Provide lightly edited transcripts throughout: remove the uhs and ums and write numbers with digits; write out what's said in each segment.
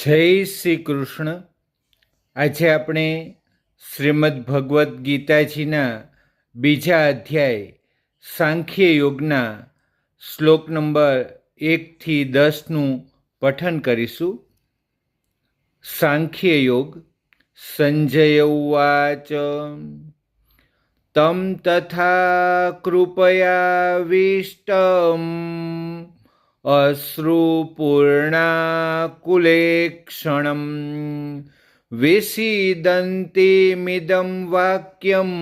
જય શ્રી કૃષ્ણ. આજે આપણે શ્રીમદ્ ભગવદ્ ગીતાજીના બીજા અધ્યાય સાંખ્ય યોગના શ્લોક નંબર 1-10નું પઠન કરીશું. સાંખ્ય યોગ. સંજય ઉવાચ તમ તથા કૃપયાવિષ્ટમ અશ્રુપૂર્ણાકુલેક્ષણમ વિષીદન્તિમિદં વાક્યમ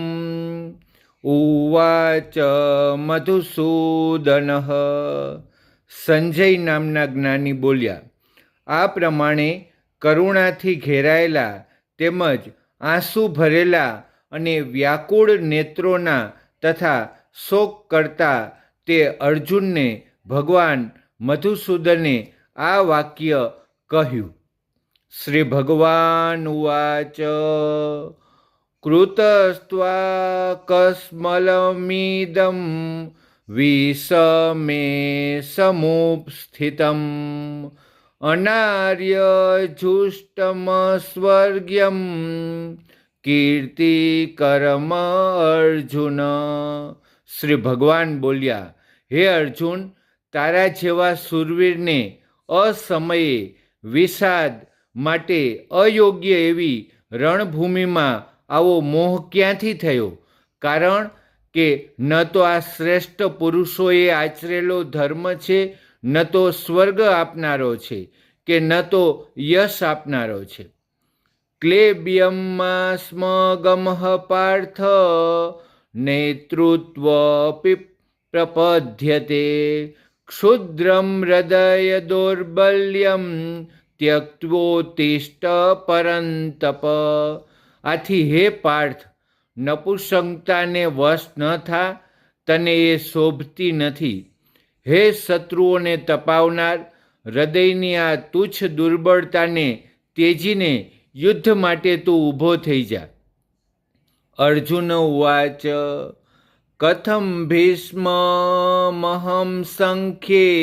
ઉવાચ મધુસૂદન. સંજય નામના જ્ઞાની બોલ્યા, આ પ્રમાણે કરુણાથી ઘેરાયેલા તેમજ આંસુ ભરેલા અને વ્યાકુળ નેત્રોના તથા શોક કરતા તે અર્જુનને ભગવાન મધુસૂદને આ વાક્ય કહ્યું. શ્રી ભગવાન ઉવાચ કૃતસ્ત્વા કસ્મલમિદં વિષમે સમુપસ્થિતમ અનાર્ય જુષ્ટમ સ્વર્ગ્યમ કીર્તિકરમ અર્જુન. શ્રી ભગવાન બોલ્યા, હે અર્જુન, તારા જેવા શૂરવીરને અસમયે વિષાદ માટે અયોગ્ય એવી રણભૂમિમાં આવો મોહ ક્યાંથી થયો? કારણ કે ન તો આ શ્રેષ્ઠ પુરુષોએ આચરેલો ધર્મ છે, ન તો સ્વર્ગ આપનારો છે, કે ન તો યશ આપનારો છે. ક્લેબ્યમાં સ્મગમઃ પાર્થ નેતૃત્વપી પ્રપદ્યતે ક્ષુદ્રમ હૃદય દૌર્બલ્યમ ત્યક્તોતિષ્ઠ પરંતપ. આથી હે પાર્થ, નપુંસકતાને વશ ન થા, તને એ શોભતી નથી. હે શત્રુઓને તપાવનાર, હૃદયની આ તુચ્છ દુર્બળતાને ત્યજીને યુદ્ધ માટે તું ઊભો થઈ જા. અર્જુન ઉવાચ કથમ ભીષ્મમહં સંખ્યે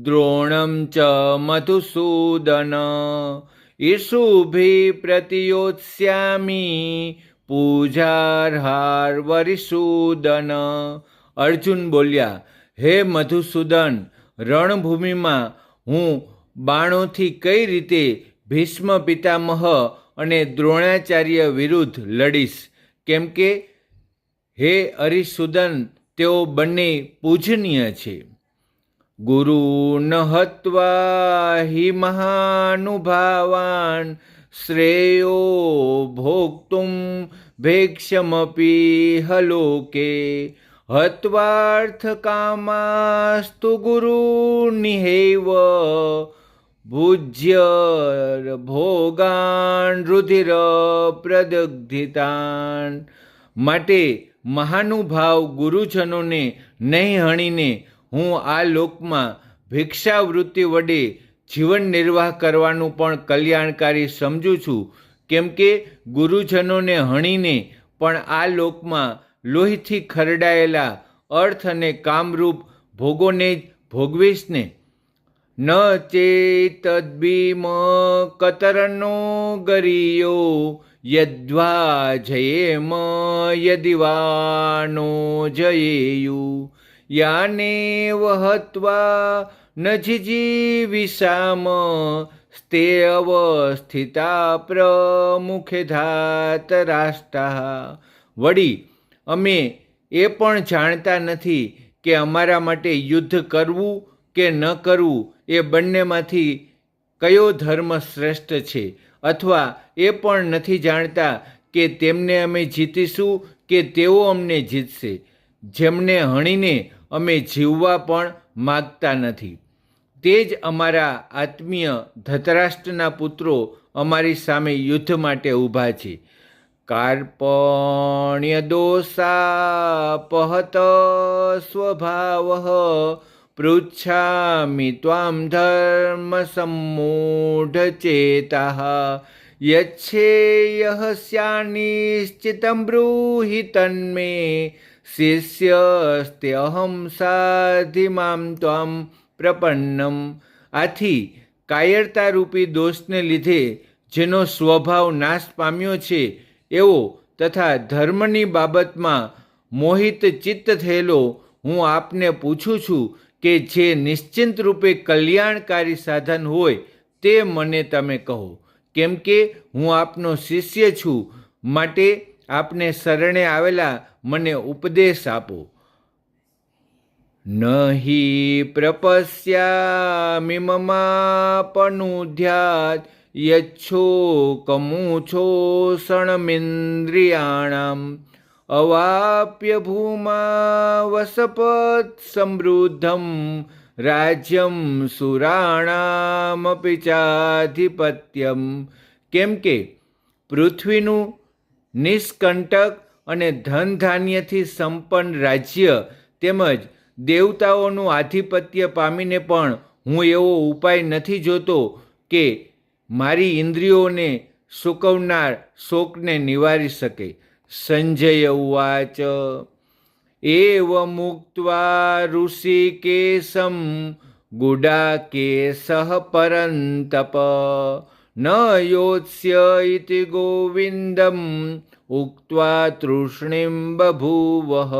દ્રોણમ ચ મધુસૂદન ઈશુભિ પ્રતિયોત્સ્યામિ પૂજાર્હાર વરિસૂદન. અર્જુન બોલ્યા, હે મધુસૂદન, રણભૂમિમાં હું બાણોથી કઈ રીતે ભીષ્મ પિતામહ અને દ્રોણાચાર્ય વિરુદ્ધ લડીશ? કેમ કે હે અરિસૂદન, તેઓ બંને પૂજનીય છે. ગુરુન હત્વા હિ મહાનુભાવાન શ્રેયો ભોક્તુમ ભેક્ષમપી હલોકે હત્વાર્થ કામાસ્તુ ગુરુનિહૈવ ભુજ્ય ભોગાન રુધિર પ્રદગ્ધિતાન. માટે મહાનુભાવ ગુરુજનોને નહીં હણીને હું આ લોકમાં ભિક્ષાવૃત્તિ વડે જીવન નિર્વાહ કરવાનું પણ કલ્યાણકારી સમજું છું. કેમ કે ગુરુજનોને હણીને પણ આ લોકમાં લોહીથી ખરડાયેલા અર્થ અને કામરૂપ ભોગોને જ ભોગવીશ ને. ન ચેતદ્ભીમ કતરનો ગરીયો યદ્વા જયેમ યદિવાનો જયેયુ યાનેવ હત્વા ન જીજીવિષામ સ્તે અવસ્થિતા પ્રમુખે ધાતરાષ્ટ્રાઃ. વળી અમે એ પણ જાણતા નથી કે અમારા માટે યુદ્ધ કરવું કે ન કરવું એ બંનેમાંથી કયો ધર્મ શ્રેષ્ઠ છે, અથવા એ પણ નથી જાણતા કે તેમને અમે જીતીશું કે તેઓ અમને જીતશે, જેમને હણીને અમે જીવવા પણ માગતા નથી. તે જ અમારા આત્મીય ધૃતરાષ્ટ્રના પુત્રો અમારી સામે યુદ્ધ માટે ઊભા છે. કાર્પણ્ય દોષાપહત સ્વભાવ પૃચ્છામિ ત્વામ ધર્મ સમ્મૂઢ ચેતાઃ યચ્છેયઃ સ્યાનિશ્ચિતં બ્રૂહિ તન્મે શિષ્યસ્તે અહં સાધિ મામ ત્વામ પ્રપન્નમ. આથી કાયરતા રૂપી દોષને લીધે જેનો સ્વભાવ નાશ પામ્યો છે એવો તથા ધર્મની બાબતમાં મોહિત ચિત્ત થયેલો હું આપને પૂછું છું કે જે નિશ્ચિંત રૂપે કલ્યાણકારી સાધન હોય તે મને તમે કહો, કેમ કે હું આપનો શિષ્ય છું, માટે આપને શરણે આવેલા મને ઉપદેશ આપો. નહિ પ્રપશ્યામિમમાપનુધ્યાત યચ્છોકમુછોષણમિન્દ્રિયાણામ અવાપ્ય ભૂમા વસપત સમૃદ્ધમ રાજ્યમ સુરાણામપી ચાધિપત્યમ. કેમ કે પૃથ્વીનું નિષ્કંટક અને ધન ધાન્યથી સંપન્ન રાજ્ય તેમજ દેવતાઓનું આધિપત્ય પામીને પણ હું એવો ઉપાય નથી જોતો કે મારી ઇન્દ્રિયોને સુકવનાર શોકને નિવારી શકે. સંજય ઉવાચ એવ મુક્ત્વા ઋષિકેશમ ગુડાકેશઃ પરંતપ ન યોત્સ્ય ઇતિ ગોવિંદમ ઉક્ત્વા તૃષ્ણિમ બભૂવઃ.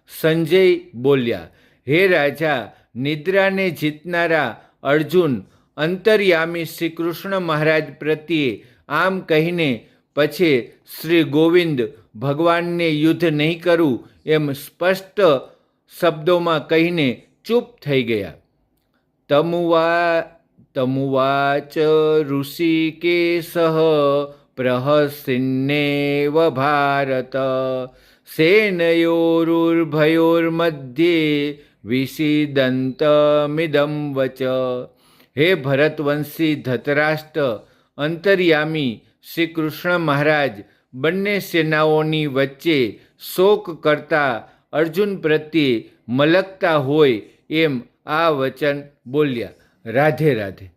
સંજય બોલ્યા, હે રાજા, નિદ્રાને જીતનારા અર્જુન અંતર્યામી શ્રી કૃષ્ણ મહારાજ પ્રત્યે આમ કહીને પછી શ્રી ગોવિંદ ભગવાનને યુદ્ધ નહીં કરું એમ સ્પષ્ટ શબ્દોમાં કહીને ચૂપ થઈ ગયા. તમુવાચ ઋષિકેશઃ પ્રહસિન્નેવ ભારત સેનયોરુર્ભયોર્મધ્યે વિષીદંતમિદં વચ. હે ભરતવંશી ધૃતરાષ્ટ્ર, અંતર્યામી શ્રી કૃષ્ણ મહારાજ બંને સેનાઓની વચ્ચે શોક કરતા અર્જુન પ્રત્યે મલકતા હોય એમ આ વચન બોલ્યા. રાધે રાધે.